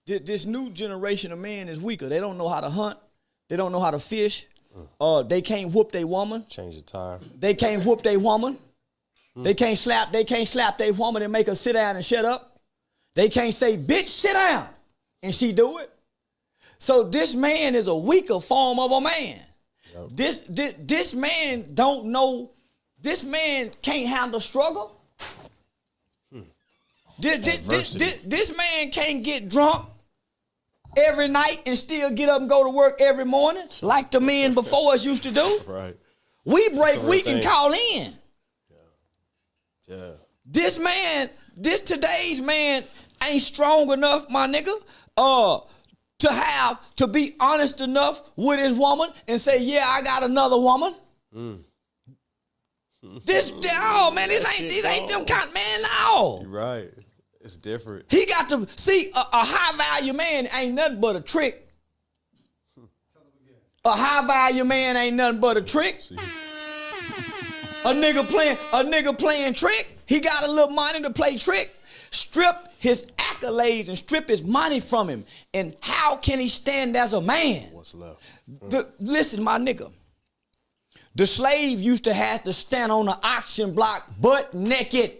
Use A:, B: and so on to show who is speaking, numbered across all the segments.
A: this new generation of men is weaker. They don't know how to hunt. They don't know how to fish. They can't whoop their woman.
B: Change the tire.
A: They can't whoop their woman. They can't slap their woman and make her sit down and shut up. They can't say, bitch, sit down, and she do it. So this man is a weaker form of a man. Yep. This man don't know, this man can't handle struggle. This man can't get drunk every night and still get up and go to work every morning like the men before us used to do.
B: Right.
A: We break week and call in.
B: Yeah.
A: This today's man ain't strong enough, my nigga, to be honest enough with his woman and say, yeah, I got another woman. These ain't them kind of man, no.
B: You're right. It's different.
A: He got to see a high value man ain't nothing but a trick. A high value man ain't nothing but a trick. A nigga playing trick. He got a little money to play trick. Strip his accolades and strip his money from him. And how can he stand as a man?
B: What's left?
A: Listen, my nigga. The slave used to have to stand on the auction block butt naked.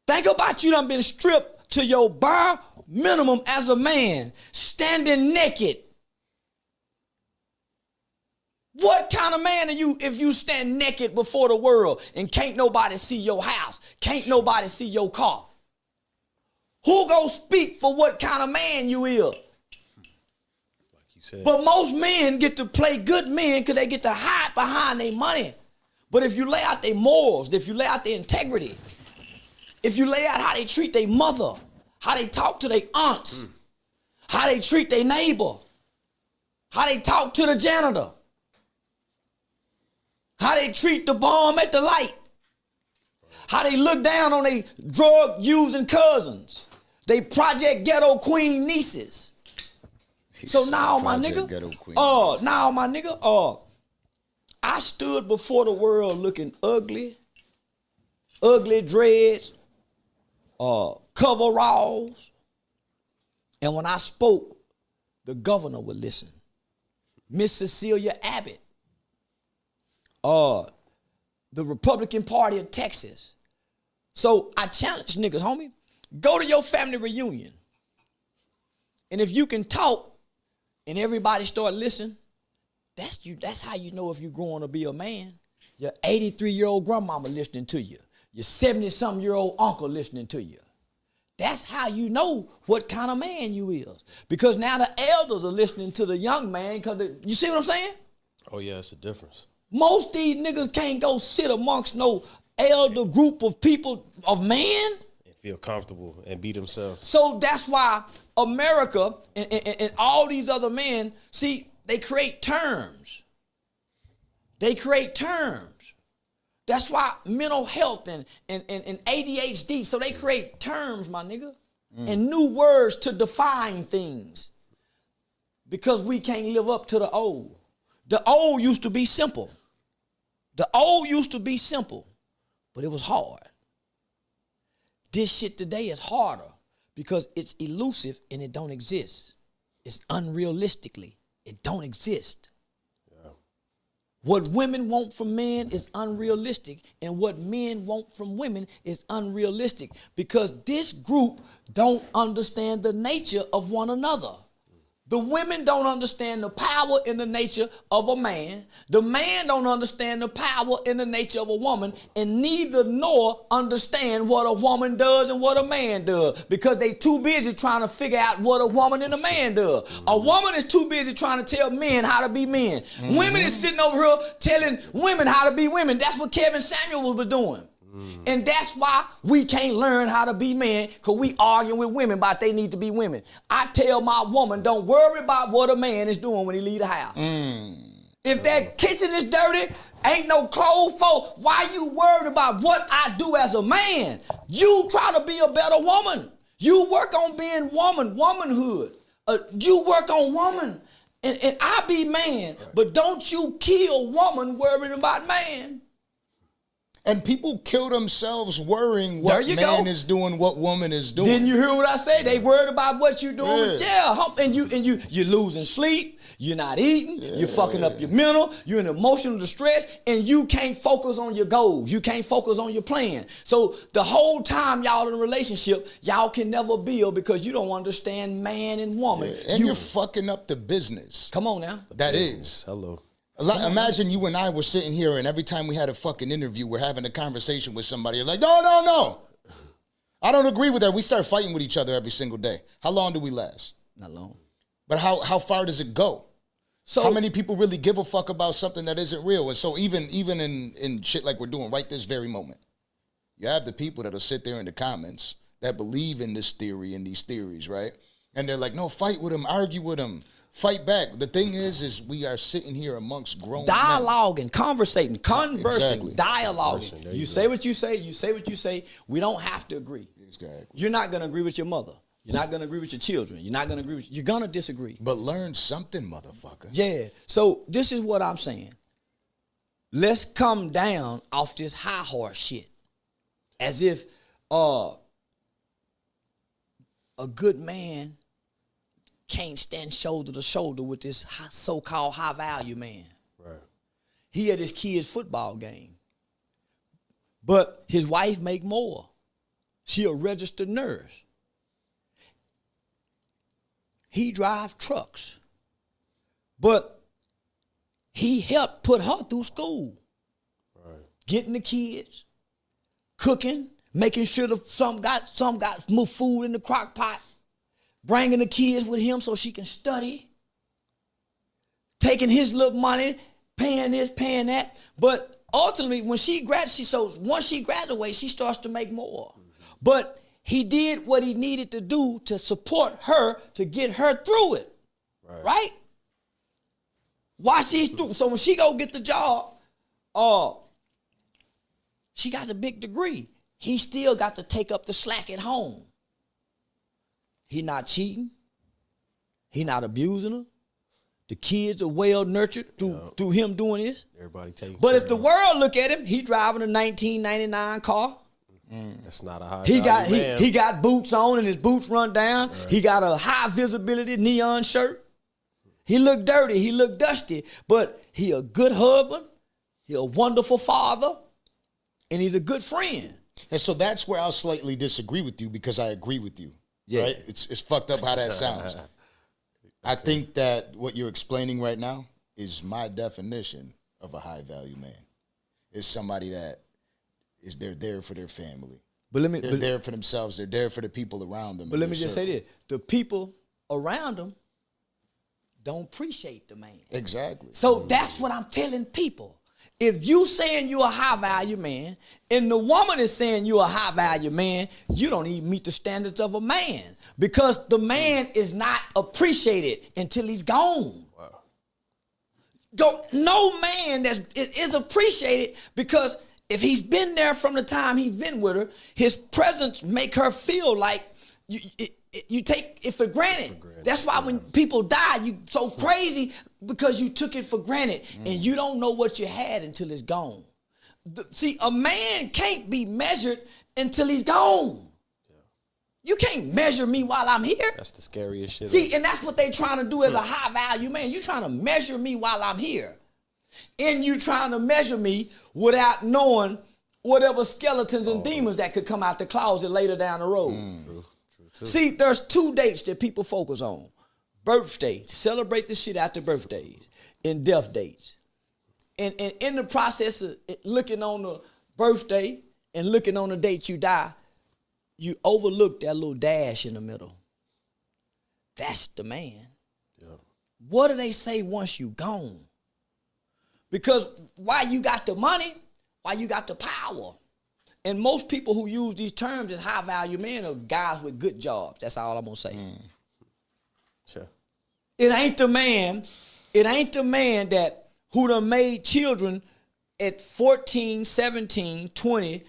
A: Think about you done been stripped to your bare minimum as a man, standing naked. What kind of man are you if you stand naked before the world and can't nobody see your house, can't nobody see your car? Who gonna speak for what kind of man you is? Like you said. But most men get to play good men because they get to hide behind their money. But if you lay out their morals, if you lay out their integrity, if you lay out how they treat their mother, how they talk to their aunts, how they treat their neighbor, how they talk to the janitor, how they treat the bum at the light, how they look down on their drug-using cousins, they Project Ghetto Queen nieces. So now, my nigga, I stood before the world looking ugly dreads, coveralls, and when I spoke, the governor would listen. Miss Cecilia Abbott, the Republican Party of Texas. So I challenge niggas, homie, go to your family reunion, and if you can talk and everybody start listening, that's you. That's how you know if you're growing to be a man. Your 83-year-old grandmama listening to you. Your 70-something-year-old uncle listening to you. That's how you know what kind of man you is. Because now the elders are listening to the young man. You see what I'm saying?
B: Oh, yeah, it's a difference.
A: Most these niggas can't go sit amongst no elder group of people, of man.
B: And feel comfortable and be themselves. So
A: that's why America and all these other men, see, they create terms. They create terms. That's why mental health and ADHD, so they create terms, my nigga, and new words to define things because we can't live up to the old. The old used to be simple. The old used to be simple, but it was hard. This shit today is harder because it's elusive and it don't exist. It's unrealistically, it don't exist. What women want from men is unrealistic, and what men want from women is unrealistic because this group don't understand the nature of one another. The women don't understand the power and the nature of a man. The man don't understand the power and the nature of a woman, and neither nor understand what a woman does and what a man does because they too busy trying to figure out what a woman and a man does. A woman is too busy trying to tell men how to be men. Women is sitting over here telling women how to be women. That's what Kevin Samuel was doing. And that's why we can't learn how to be men because we arguing with women about they need to be women. I tell my woman, don't worry about what a man is doing when he leave the house. If that kitchen is dirty, ain't no clothes for, why you worried about what I do as a man? You try to be a better woman. You work on being womanhood. You work on woman. And I be man, but don't you kill woman worrying about man.
C: And people kill themselves worrying what man is doing, what woman is doing.
A: Didn't you hear what I say? They worried about what you're doing. Yeah. And you're losing sleep. You're not eating. Yeah. You're fucking up your mental. You're in emotional distress, and you can't focus on your goals. You can't focus on your plan. So the whole time y'all in a relationship, y'all can never build because you don't understand man and woman.
C: Yeah. And you're fucking up the business.
A: Come on now.
C: That is.
B: Hello.
C: Imagine you and I were sitting here, and every time we had a fucking interview, we're having a conversation with somebody. You're like, no. I don't agree with that. We start fighting with each other every single day. How long do we last?
A: Not long.
C: But how far does it go? So how many people really give a fuck about something that isn't real? And so even in shit like we're doing right this very moment, you have the people that'll sit there in the comments that believe in this theory and these theories, right? And they're like, no, fight with them, argue with them. Fight back. The thing is we are sitting here amongst grown
A: dialoguing,
C: men.
A: Conversing,
C: Exactly.
A: dialoguing. You say what you say. You say what you say. We don't have to agree.
C: Exactly.
A: You're not going to agree with your mother. You're not going to agree with your children. You're not going to agree with. You're going to disagree.
C: But learn something, motherfucker.
A: Yeah. So this is what I'm saying. Let's come down off this high horse shit, as if a good man can't stand shoulder to shoulder with this so-called high-value man.
B: Right.
A: He at his kid's football game. But his wife make more. She a registered nurse. He drive trucks. But he helped put her through school.
B: Right.
A: Getting the kids, cooking, making sure some got more food in the crock pot. Bringing the kids with him so she can study, taking his little money, paying this, paying that. But ultimately, once she graduates, she starts to make more. But he did what he needed to do to support her to get her through it, right? While she's through, so when she go get the job, she got a big degree. He still got to take up the slack at home. He not cheating. He not abusing her. The kids are well nurtured through him doing this.
B: Everybody taking
A: But if the world look at him, he driving a 1999 car.
B: That's not a high
A: man. He got boots on and his boots run down.
B: Right.
A: He got a high visibility neon shirt. He look dirty. He look dusty. But he a good husband. He a wonderful father. And he's a good friend.
C: And so that's where I'll slightly disagree with you because I agree with you.
A: Yeah.
C: Right? It's fucked up how that sounds. I think that what you're explaining right now is my definition of a high value man. It's somebody that they're there for their family. They're there for themselves. They're there for the people around them.
A: But let me just say this. The people around them don't appreciate the man.
C: Exactly.
A: So that's what I'm telling people. If you saying you a high value man and the woman is saying you a high value man, you don't even meet the standards of a man because the man is not appreciated until he's gone. Wow. No man is appreciated because if he's been there from the time he's been with her, his presence make her feel like you take it for granted. That's why when people die, you so crazy because you took it for granted and you don't know what you had until it's gone. See, a man can't be measured until he's gone. Yeah. You can't measure me while I'm here.
B: That's the scariest shit.
A: See, and that's what they trying to do as a high value man. You trying to measure me while I'm here. And you trying to measure me without knowing whatever skeletons and demons that could come out the closet later down the road. True. See, there's 2 dates that people focus on. Birthday, celebrate the shit after birthdays, and death dates. And in the process of looking on the birthday and looking on the date you die, you overlook that little dash in the middle. That's the man. Yeah. What do they say once you gone? Because while you got the money, while you got the power, and most people who use these terms as high value men are guys with good jobs. That's all I'm gonna say.
B: Sure.
A: It ain't the man that who done made children at 14, 17, 20,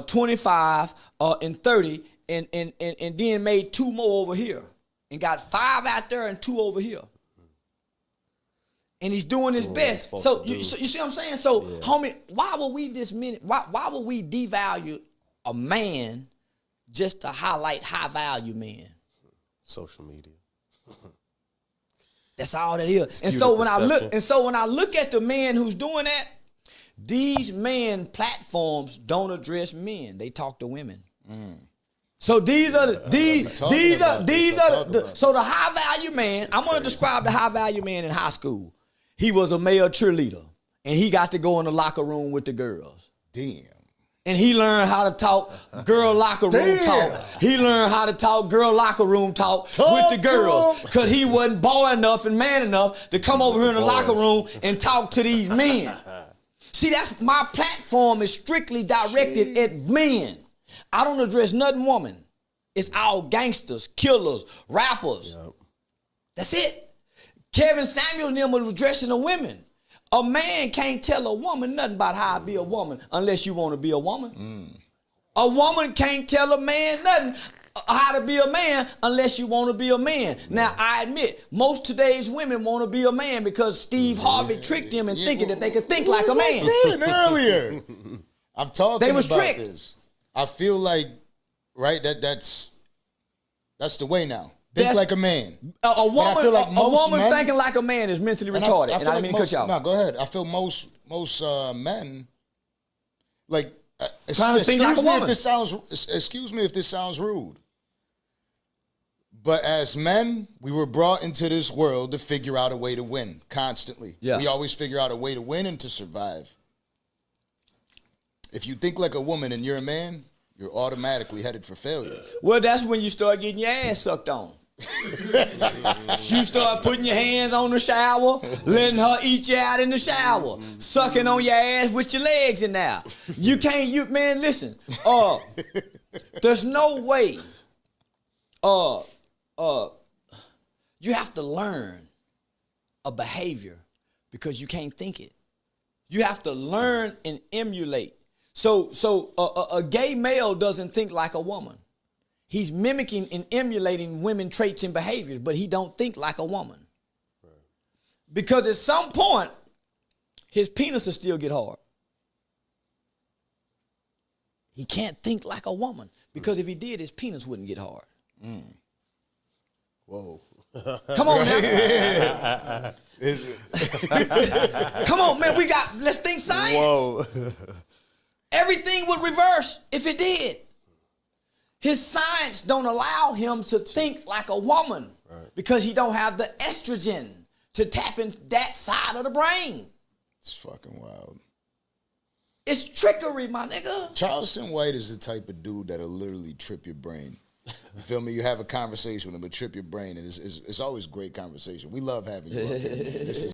A: 25, and 30, and then made 2 more over here. And got 5 out there and 2 over here. and he's doing his best. So you see what I'm saying? So, homie, why would we why would we devalue a man just to highlight high value men?
B: Social media.
A: That's all that is. And so when I look at the man who's doing that, these men platforms don't address men. They talk to women. So these are the so the high value man. I'm gonna describe the high value man in high school. He was a male cheerleader, and he got to go in the locker room with the girls.
C: Damn.
A: And he learned how to talk girl locker room talk. He learned how to talk girl locker room talk with the girls. Because he wasn't boy enough and man enough to come over here in the locker room and talk to these men. See, that's my platform is strictly directed at men. I don't address nothing woman. It's all gangsters, killers, rappers. Yep. That's it. Kevin Samuel and them was addressing the women. A man can't tell a woman nothing about how to be a woman unless you want to be a woman. A woman can't tell a man nothing how to be a man unless you want to be a man. Now, I admit, most today's women want to be a man because Steve Harvey tricked them into thinking that they could think like a man.
C: I said earlier. I'm talking
A: they was
C: about
A: tricked.
C: This. I feel like, right, that's the way now. Think like a man.
A: A woman,
C: like
A: a woman
C: men,
A: thinking like a man is mentally retarded. I didn't mean to cut you off.
C: No, go ahead. I feel most men, like,
A: trying to think like a woman.
C: Excuse me if this sounds rude. But as men, we were brought into this world to figure out a way to win constantly. Yeah. We always figure out a way to win and to survive. If you think like a woman and you're a man, you're automatically headed for failure.
A: Well, that's when you start getting your ass sucked on. You start putting your hands on the shower, letting her eat you out in the shower, sucking on your ass with your legs in there. You can't, man, listen. There's no way. You have to learn a behavior because you can't think it. You have to learn and emulate. So a gay male doesn't think like a woman. He's mimicking and emulating women traits and behaviors, but he don't think like a woman. Right. Because at some point, his penis will still get hard. He can't think like a woman because if he did, his penis wouldn't get hard.
B: Whoa.
A: Come on now.
C: Is it?
A: Come on, man. Let's think science.
B: Whoa.
A: Everything would reverse if it did. His science don't allow him to think like a woman because he don't have the estrogen to tap in that side of the brain.
C: It's fucking wild.
A: It's trickery, my nigga.
C: Charleston White is the type of dude that'll literally trip your brain. You feel me? You have a conversation with him, but trip your brain, and it's always great conversation. We love having you up here, man. This is